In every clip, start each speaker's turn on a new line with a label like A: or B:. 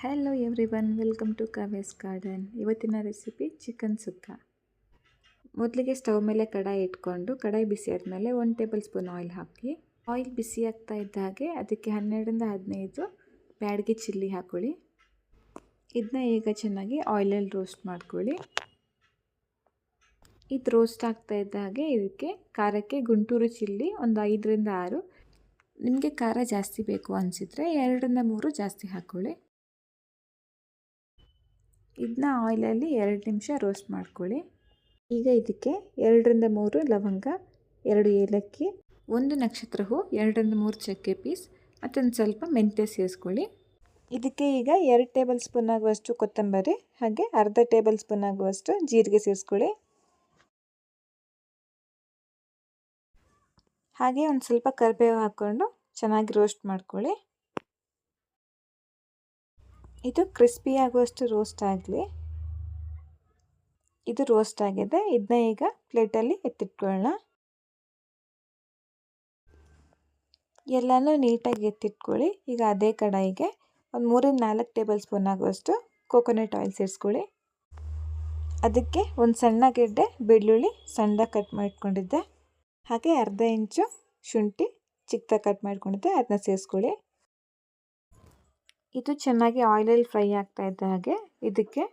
A: Hello everyone, welcome to Kavya's garden. ಇವತ್ತಿನ recipe chicken sukka. ಮೊದಲಿಗೆ stove ಮೇಲೆ ಕಡಾಯಿ ಇಟ್ಕೊಂಡು ಕಡಾಯಿ ಬಿಸಿ ಆದಮೇಲೆ 1 ಟೇಬಲ್ ಸ್ಪೂನ್ ಆಯಿಲ್ ಹಾಕಿ. ಆಯಿಲ್ ಬಿಸಿ ಆಗ್ತಾ ಇದ್ದ ಹಾಗೆ ಅದಕ್ಕೆ 12-15 ಬ್ಯಾಡಗಿ ಚಿಲ್ಲಿ ಹಾಕ್ಕೊಳ್ಳಿ. ಇದನ್ನ ಈಗ ಚೆನ್ನಾಗಿ ಆಯಿಲಲ್ಲಿ ರೋಸ್ಟ್ ಮಾಡ್ಕೊಳ್ಳಿ. ಇದು ರೋಸ್ಟ್ ಆಗ್ತಾ ಇದ್ದ ಹಾಗೆ ಇದಕ್ಕೆ ಖಾರಕ್ಕೆ ಗುಂಟೂರು ಚಿಲ್ಲಿ ಒಂದು 5-6, ನಿಮಗೆ ಖಾರ ಜಾಸ್ತಿ ಬೇಕು ಅನಿಸಿದರೆ 2-3 ಜಾಸ್ತಿ ಹಾಕ್ಕೊಳ್ಳಿ. ಇದನ್ನ ಆಯಿಲಲ್ಲಿ 2 ನಿಮಿಷ ರೋಸ್ಟ್ ಮಾಡ್ಕೊಳ್ಳಿ. ಈಗ ಇದಕ್ಕೆ 2-3 ಲವಂಗ, 2 ಏಲಕ್ಕಿ, 1 ನಕ್ಷತ್ರ ಹೂ, 2-3 ಚಕ್ಕೆ ಪೀಸ್ ಮತ್ತೊಂದು ಸ್ವಲ್ಪ ಮೆಂತ್ಯ ಸೇರಿಸ್ಕೊಳ್ಳಿ. ಇದಕ್ಕೆ ಈಗ 2 ಟೇಬಲ್ ಸ್ಪೂನ್ ಆಗುವಷ್ಟು ಕೊತ್ತಂಬರಿ ಹಾಗೆ ಅರ್ಧ ಟೇಬಲ್ ಸ್ಪೂನ್ ಆಗುವಷ್ಟು ಜೀರಿಗೆ ಸೇರಿಸ್ಕೊಳ್ಳಿ. ಹಾಗೆ ಒಂದು ಸ್ವಲ್ಪ ಕರಿಬೇವು ಹಾಕ್ಕೊಂಡು ಚೆನ್ನಾಗಿ ರೋಸ್ಟ್ ಮಾಡ್ಕೊಳ್ಳಿ. ಇದು ಕ್ರಿಸ್ಪಿ ಆಗುವಷ್ಟು ರೋಸ್ಟ್ ಆಗಲಿ. ಇದು ರೋಸ್ಟ್ ಆಗಿದೆ. ಇದನ್ನ ಈಗ ಪ್ಲೇಟಲ್ಲಿ ಎತ್ತಿಟ್ಕೊಳ್ಳೋಣ. ಎಲ್ಲನೂ ನೀಟಾಗಿ ಎತ್ತಿಟ್ಕೊಳ್ಳಿ. ಈಗ ಅದೇ ಕಡಾಯಿಗೆ ಒಂದು 3-4 ಟೇಬಲ್ ಸ್ಪೂನ್ ಆಗುವಷ್ಟು ಕೋಕೋನಟ್ ಆಯಿಲ್ ಸೇರಿಸ್ಕೊಳ್ಳಿ. ಅದಕ್ಕೆ ಒಂದು ಸಣ್ಣ ಗೆಡ್ಡೆ ಬೆಳ್ಳುಳ್ಳಿ ಸಣ್ಣದಾಗಿ ಕಟ್ ಮಾಡಿಟ್ಕೊಂಡಿದ್ದೆ, ಹಾಗೆ ಅರ್ಧ ಇಂಚು ಶುಂಠಿ ಚಿಕ್ಕದಾಗಿ ಕಟ್ ಮಾಡ್ಕೊಂಡಿದ್ದೆ, ಅದನ್ನ ಸೇರಿಸ್ಕೊಳ್ಳಿ. ಇದು ಚೆನ್ನಾಗಿ ಆಯಿಲಲ್ಲಿ ಫ್ರೈ ಆಗ್ತಾ ಇದ್ದ ಹಾಗೆ ಇದಕ್ಕೆ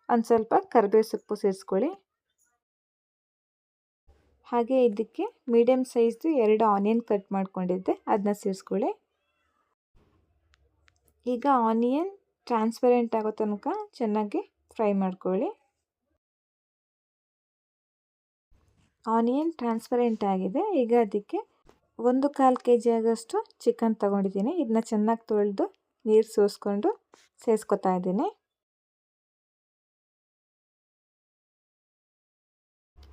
A: ಒಂದು ಸ್ವಲ್ಪ ಕರಿಬೇವು ಸೊಪ್ಪು ಸೇರಿಸ್ಕೊಳ್ಳಿ. ಹಾಗೆ ಇದಕ್ಕೆ ಮೀಡಿಯಮ್ ಸೈಜ್ದು 2 ಆನಿಯನ್ ಕಟ್ ಮಾಡ್ಕೊಂಡಿದ್ದೆ, ಅದನ್ನ ಸೇರಿಸ್ಕೊಳ್ಳಿ. ಈಗ ಆನಿಯನ್ ಟ್ರಾನ್ಸ್ಪರೆಂಟ್ ಆಗೋ ತನಕ ಚೆನ್ನಾಗಿ ಫ್ರೈ ಮಾಡ್ಕೊಳ್ಳಿ. ಆನಿಯನ್ ಟ್ರಾನ್ಸ್ಪರೆಂಟ್ ಆಗಿದೆ. ಈಗ ಅದಕ್ಕೆ 1/4 kg ಆಗೋಷ್ಟು ಚಿಕನ್ ತೊಗೊಂಡಿದ್ದೀನಿ. ಇದನ್ನ ಚೆನ್ನಾಗಿ ತೊಳೆದು ನೀರು ಸೋಸ್ಕೊಂಡು ಸೇರಿಸ್ಕೊತಾ ಇದ್ದೀನಿ.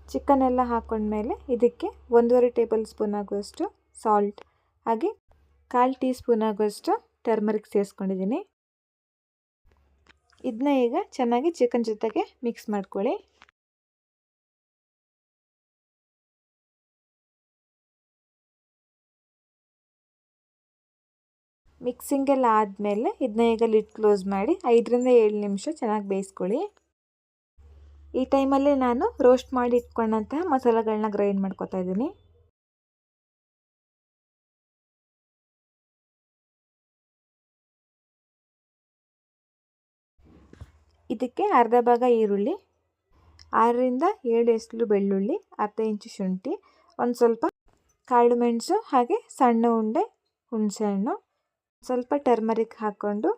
A: ಚಿಕನ್ ಎಲ್ಲ ಹಾಕೊಂಡ್ಮೇಲೆ ಇದಕ್ಕೆ 1.5 ಟೇಬಲ್ ಸ್ಪೂನ್ ಆಗುವಷ್ಟು ಸಾಲ್ಟ್ ಹಾಗೆ 1/4 ಟೀ ಸ್ಪೂನ್ ಆಗುವಷ್ಟು ಟರ್ಮರಿಕ್ ಸೇರಿಸ್ಕೊಂಡಿದ್ದೀನಿ. ಇದನ್ನ ಈಗ ಚೆನ್ನಾಗಿ ಚಿಕನ್ ಜೊತೆಗೆ ಮಿಕ್ಸ್ ಮಾಡ್ಕೊಳ್ಳಿ. ಮಿಕ್ಸಿಂಗೆಲ್ಲ ಆದಮೇಲೆ ಇದನ್ನ ಈಗ ಲಿಡ್ ಕ್ಲೋಸ್ ಮಾಡಿ 5-7 ನಿಮಿಷ ಚೆನ್ನಾಗಿ ಬೇಯಿಸ್ಕೊಳ್ಳಿ. ಈ ಟೈಮಲ್ಲಿ ನಾನು ರೋಸ್ಟ್ ಮಾಡಿ ಇಟ್ಕೊಂಡಂತಹ ಮಸಾಲೆಗಳನ್ನ ಗ್ರೈಂಡ್ ಮಾಡ್ಕೊತಾ ಇದ್ದೀನಿ. ಇದಕ್ಕೆ ಅರ್ಧ ಭಾಗ ಈರುಳ್ಳಿ, 6-7 ಎಸಳು ಬೆಳ್ಳುಳ್ಳಿ, ಅರ್ಧ ಇಂಚು ಶುಂಠಿ, ಒಂದು ಸ್ವಲ್ಪ ಕಾಳು ಮೆಣಸು ಹಾಗೆ ಸಣ್ಣ ಉಂಡೆ ಹುಣಸೆಹಣ್ಣು, ಸ್ವಲ್ಪ ಟರ್ಮರಿಕ್ ಹಾಕ್ಕೊಂಡು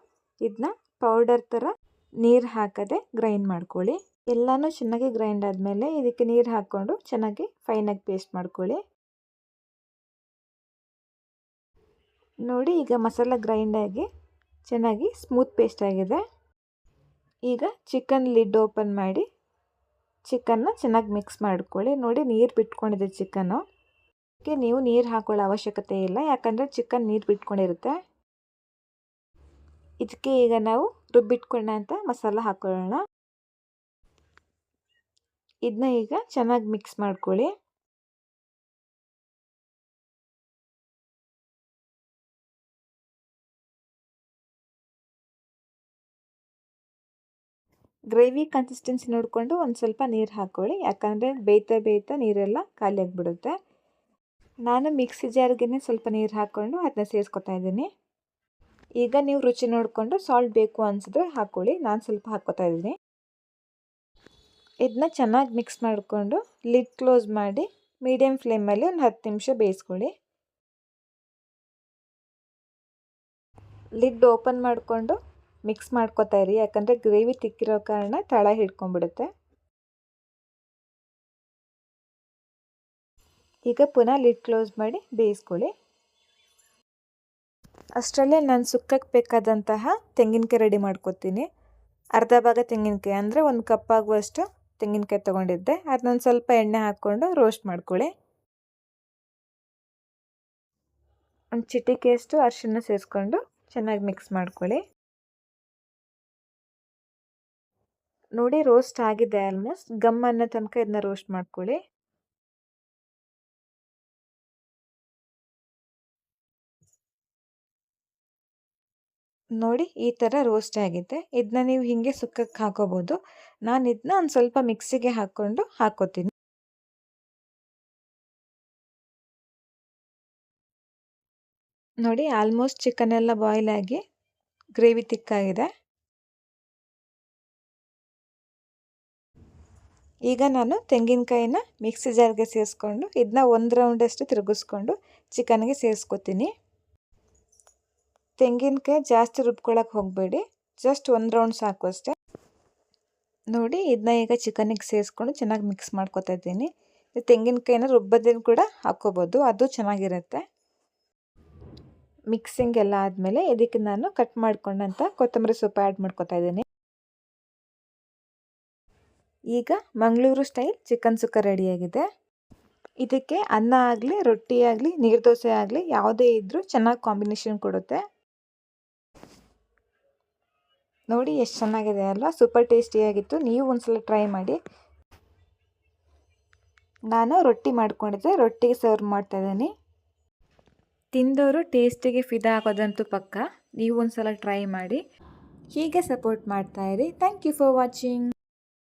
A: ಇದನ್ನ ಪೌಡರ್ ಥರ ನೀರು ಹಾಕದೆ ಗ್ರೈಂಡ್ ಮಾಡ್ಕೊಳ್ಳಿ. ಎಲ್ಲನೂ ಚೆನ್ನಾಗಿ ಗ್ರೈಂಡ್ ಆದಮೇಲೆ ಇದಕ್ಕೆ ನೀರು ಹಾಕ್ಕೊಂಡು ಚೆನ್ನಾಗಿ ಫೈನಾಗಿ ಪೇಸ್ಟ್ ಮಾಡ್ಕೊಳ್ಳಿ. ನೋಡಿ, ಈಗ ಮಸಾಲ ಗ್ರೈಂಡ್ ಆಗಿ ಚೆನ್ನಾಗಿ ಸ್ಮೂತ್ ಪೇಸ್ಟ್ ಆಗಿದೆ. ಈಗ ಚಿಕನ್ ಲಿಡ್ ಓಪನ್ ಮಾಡಿ ಚಿಕನ್ನ ಚೆನ್ನಾಗಿ ಮಿಕ್ಸ್ ಮಾಡ್ಕೊಳ್ಳಿ. ನೋಡಿ, ನೀರು ಬಿಟ್ಕೊಂಡಿದೆ ಚಿಕನ್ನು. ಅದಕ್ಕೆ ನೀವು ನೀರು ಹಾಕೊಳ್ಳೋ ಅವಶ್ಯಕತೆ ಇಲ್ಲ, ಯಾಕಂದರೆ ಚಿಕನ್ ನೀರು ಬಿಟ್ಕೊಂಡಿರುತ್ತೆ. ಇದಕ್ಕೆ ಈಗ ನಾವು ರುಬ್ಬಿಟ್ಕೊಂಡಂಥ ಮಸಾಲ ಹಾಕೊಳ್ಳೋಣ. ಇದನ್ನ ಈಗ ಚೆನ್ನಾಗಿ ಮಿಕ್ಸ್ ಮಾಡ್ಕೊಳ್ಳಿ. ಗ್ರೇವಿ ಕನ್ಸಿಸ್ಟೆನ್ಸಿ ನೋಡಿಕೊಂಡು ಒಂದು ಸ್ವಲ್ಪ ನೀರು ಹಾಕ್ಕೊಳ್ಳಿ, ಯಾಕಂದರೆ ಬೇಯ್ತಾ ನೀರೆಲ್ಲ ಖಾಲಿ ಆಗಿಬಿಡುತ್ತೆ. ನಾನು ಮಿಕ್ಸಿ ಜಾರ್ಗೆ ಸ್ವಲ್ಪ ನೀರು ಹಾಕ್ಕೊಂಡು ಅದನ್ನ ಸೇರಿಸ್ಕೊತಾ ಇದ್ದೀನಿ. ಈಗ ನೀವು ರುಚಿ ನೋಡಿಕೊಂಡು ಸಾಲ್ಟ್ ಬೇಕು ಅನಿಸಿದ್ರೆ ಹಾಕ್ಕೊಳ್ಳಿ, ನಾನು ಸ್ವಲ್ಪ ಹಾಕ್ಕೊತಾ ಇದ್ದೀನಿ. ಇದನ್ನ ಚೆನ್ನಾಗಿ ಮಿಕ್ಸ್ ಮಾಡಿಕೊಂಡು ಲಿಡ್ ಕ್ಲೋಸ್ ಮಾಡಿ ಮೀಡಿಯಮ್ ಫ್ಲೇಮಲ್ಲಿ ಒಂದು 10 ನಿಮಿಷ ಬೇಯಿಸ್ಕೊಳ್ಳಿ. ಲಿಡ್ ಓಪನ್ ಮಾಡಿಕೊಂಡು ಮಿಕ್ಸ್ ಮಾಡ್ಕೊತಾ ಇರಿ, ಯಾಕಂದರೆ ಗ್ರೇವಿ ತಿಕ್ಕಿರೋ ಕಾರಣ ತಳ ಹಿಡ್ಕೊಂಡ್ಬಿಡುತ್ತೆ. ಈಗ ಪುನಃ ಲಿಡ್ ಕ್ಲೋಸ್ ಮಾಡಿ ಬೇಯಿಸ್ಕೊಳ್ಳಿ. ಅಷ್ಟರಲ್ಲೇ ನಾನು ಸುಕ್ಕಕ್ಕೆ ಬೇಕಾದಂತಹ ತೆಂಗಿನಕಾಯಿ ರೆಡಿ ಮಾಡ್ಕೊತೀನಿ. ಅರ್ಧ ಭಾಗ ತೆಂಗಿನಕಾಯಿ ಅಂದರೆ 1 ಕಪ್ ಆಗುವಷ್ಟು ತೆಂಗಿನಕಾಯಿ ತೊಗೊಂಡಿದ್ದೆ. ಅದನ್ನೊಂದು ಸ್ವಲ್ಪ ಎಣ್ಣೆ ಹಾಕ್ಕೊಂಡು ರೋಸ್ಟ್ ಮಾಡ್ಕೊಳ್ಳಿ. ಒಂದು ಚಿಟಿಕೆಯಷ್ಟು ಅರಿಶಿನ ಸೇರಿಸ್ಕೊಂಡು ಚೆನ್ನಾಗಿ ಮಿಕ್ಸ್ ಮಾಡ್ಕೊಳ್ಳಿ. ನೋಡಿ, ರೋಸ್ಟ್ ಆಗಿದೆ ಆಲ್ಮೋಸ್ಟ್. ಗಮ್ ಅನ್ನೋ ತನಕ ಇದನ್ನ ರೋಸ್ಟ್ ಮಾಡ್ಕೊಳ್ಳಿ. ನೋಡಿ ಈ ಥರ ರೋಸ್ಟ್ ಆಗಿದೆ. ಇದನ್ನ ನೀವು ಹೀಗೆ ಸುಕ್ಕಕ್ಕೆ ಹಾಕೋಬೋದು. ನಾನು ಇದನ್ನ ಒಂದು ಸ್ವಲ್ಪ ಮಿಕ್ಸಿಗೆ ಹಾಕ್ಕೋತೀನಿ. ನೋಡಿ ಆಲ್ಮೋಸ್ಟ್ ಚಿಕನ್ ಎಲ್ಲ ಬಾಯ್ಲ್ ಆಗಿ ಗ್ರೇವಿ ತಿಕ್ಕಾಗಿದೆ. ಈಗ ನಾನು ತೆಂಗಿನಕಾಯಿನ ಮಿಕ್ಸಿ ಜಾರ್ಗೆ ಸೇರಿಸ್ಕೊಂಡು ಇದನ್ನ 1 ರೌಂಡಷ್ಟು ತಿರುಗಿಸ್ಕೊಂಡು ಚಿಕನ್ಗೆ ಸೇರಿಸ್ಕೊತೀನಿ. ತೆಂಗಿನಕಾಯಿ ಜಾಸ್ತಿ ರುಬ್ಕೊಳ್ಳೋಕೆ ಹೋಗಬೇಡಿ, ಜಸ್ಟ್ 1 ರೌಂಡ್ ಸಾಕು ಅಷ್ಟೇ. ನೋಡಿ ಇದನ್ನ ಈಗ ಚಿಕನ್ನಿಗೆ ಸೇರಿಸ್ಕೊಂಡು ಚೆನ್ನಾಗಿ ಮಿಕ್ಸ್ ಮಾಡ್ಕೊತಾ ಇದ್ದೀನಿ. ತೆಂಗಿನಕಾಯಿನ ರುಬ್ಬೋದನ್ನು ಕೂಡ ಹಾಕ್ಕೋಬೋದು, ಅದು ಚೆನ್ನಾಗಿರುತ್ತೆ. ಮಿಕ್ಸಿಂಗ್ ಎಲ್ಲ ಆದಮೇಲೆ ಇದಕ್ಕೆ ನಾನು ಕಟ್ ಮಾಡ್ಕೊಂಡಂಥ ಕೊತ್ತಂಬರಿ ಸೊಪ್ಪು ಆ್ಯಡ್ ಮಾಡ್ಕೊತಾ ಇದ್ದೀನಿ. ಈಗ ಮಂಗಳೂರು ಸ್ಟೈಲ್ ಚಿಕನ್ ಸುಕ್ಕ ರೆಡಿಯಾಗಿದೆ. ಇದಕ್ಕೆ ಅನ್ನ ಆಗಲಿ, ರೊಟ್ಟಿ ಆಗಲಿ, ನೀರು ದೋಸೆ ಆಗಲಿ ಯಾವುದೇ ಇದ್ದರೂ ಚೆನ್ನಾಗಿ ಕಾಂಬಿನೇಷನ್ ಕೊಡುತ್ತೆ. ನೋಡಿ ಎಷ್ಟು ಚೆನ್ನಾಗಿದೆ ಅಲ್ವಾ, ಸೂಪರ್ ಟೇಸ್ಟಿಯಾಗಿತ್ತು. ನೀವು ಒಂದ್ಸಲ ಟ್ರೈ ಮಾಡಿ. ನಾನು ರೊಟ್ಟಿ ಮಾಡ್ಕೊಂಡಿದ್ದೆ, ರೊಟ್ಟಿಗೆ ಸರ್ವ್ ಮಾಡ್ತಾ ಇದ್ದೀನಿ. ತಿಂದವರು ಟೇಸ್ಟಿಗೆ ಫಿದಾ ಆಗೋದಂತೂ ಪಕ್ಕ. ನೀವು ಒಂದ್ಸಲ ಟ್ರೈ ಮಾಡಿ. ಹೀಗೆ ಸಪೋರ್ಟ್ ಮಾಡ್ತಾ ಇರಿ. Thank you for watching.